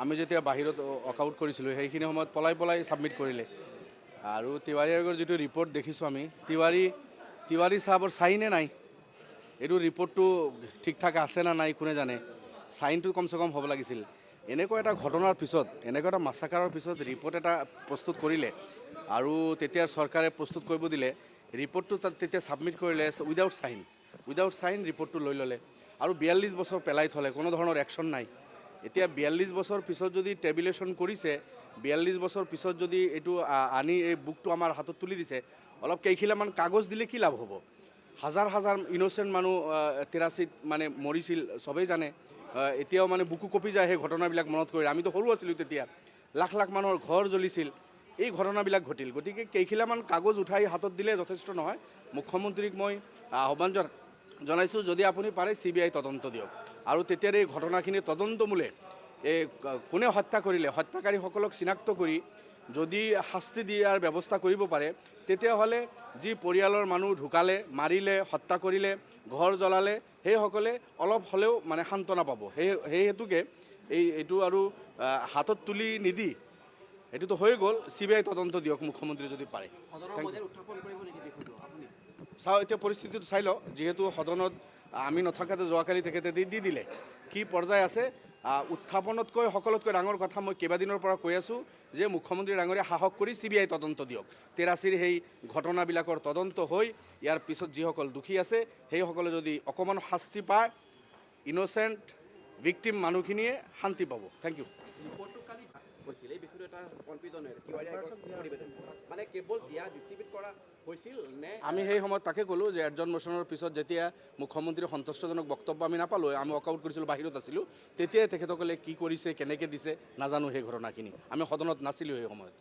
আমি যেতিয়া বাহিৰত ৱৰ্কআউট কৰিছিলোঁ সেইখিনি সময়ত পলাই ছাবমিট কৰিলে আৰু তিৱাৰী আয়োগৰ যিটো ৰিপৰ্ট দেখিছোঁ আমি তিৱাৰী চাহাবৰ চাইনে নাই এইটো ৰিপৰ্টটো ঠিক ঠাক আছে না নাই কোনে জানে চাইনটো কমচে কম হ'ব লাগিছিল এনেকুৱা এটা ঘটনাৰ পিছত এনেকুৱা এটা মাছাকাৰৰ পিছত ৰিপৰ্ট এটা প্ৰস্তুত কৰিলে আৰু তেতিয়া চৰকাৰে প্ৰস্তুত কৰিব দিলে ৰিপৰ্টটো তেতিয়া ছাবমিট কৰিলে উইদাউট চাইন ৰিপৰ্টটো লৈ ল'লে আৰু 42 বছৰ পেলাই থ'লে কোনো ধৰণৰ একশ্যন নাই এতিয়া 42 বছৰ পিছত যদি টেবুলেশ্যন কৰিছে 42 বছৰ পিছত যদি এইটো আনি এই বুকটো আমাৰ হাতত তুলি দিছে অলপ কেইখিলামান কাগজ দিলে কি লাভ হ'ব হাজাৰ ইন'চেণ্ট মানুহ 83 মানে মৰিছিল চবেই জানে এতিয়াও মানে বুকু কপি যায় সেই ঘটনাবিলাক মনত কৰি আমিতো সৰু আছিলোঁ তেতিয়া লাখ মানুহৰ ঘৰ জ্বলিছিল এই ঘটনাবিলাক ঘটিল গতিকে কেইখিলামান কাগজ উঠাই হাতত দিলে যথেষ্ট নহয় মুখ্যমন্ত্ৰীক মই আহ্বান জনাইছোঁ যদি আপুনি পাৰে CBI তদন্ত দিয়ক আৰু তেতিয়াৰ এই ঘটনাখিনি তদন্তমূলে এই কোনে হত্যা কৰিলে হত্যাকাৰীসকলক চিনাক্ত কৰি যদি শাস্তি দিয়াৰ ব্যৱস্থা কৰিব পাৰে তেতিয়াহ'লে যি পৰিয়ালৰ মানুহ ঢুকালে মাৰিলে হত্যা কৰিলে ঘৰ জ্বলালে সেইসকলে অলপ হ'লেও মানে সান্তনা পাব সেই হেতুকে এইটো আৰু হাতত তুলি নিদি এইটোতো হৈ গ'ল CBI তদন্ত দিয়ক মুখ্যমন্ত্ৰী যদি পাৰে চাওঁ এতিয়া পৰিস্থিতিটো চাই লওঁ যিহেতু সদনত আমি নথকাতে যোৱাকালি তেখেতে দি দিলে কি পৰ্যায় আছে উত্থাপনতকৈ সকলোতকৈ ডাঙৰ কথা মই কেইবাদিনৰ পৰা কৈ আছোঁ যে মুখ্যমন্ত্ৰী ডাঙৰীয়া সাহস কৰি CBI তদন্ত দিয়ক 83 সেই ঘটনাবিলাকৰ তদন্ত হৈ ইয়াৰ পিছত যিসকল দুখী আছে সেইসকলে যদি অকণমান শাস্তি পায় ইন'চেণ্ট ভিক্টিম মানুহখিনিয়ে শান্তি পাব থেংক ইউ আমি সেই সময়ত তাকে ক'লোঁ যে এডজন মোশ্যনৰ পিছত যেতিয়া মুখ্যমন্ত্ৰীৰ সন্তুষ্টজনক বক্তব্য আমি নাপালোঁ আমি ৱৰ্কআউট কৰিছিলোঁ বাহিৰত আছিলোঁ তেতিয়াই তেখেতসকলে কি কৰিছে কেনেকৈ দিছে নাজানো সেই ঘটনাখিনি আমি সদনত নাছিলোঁ সেই সময়ত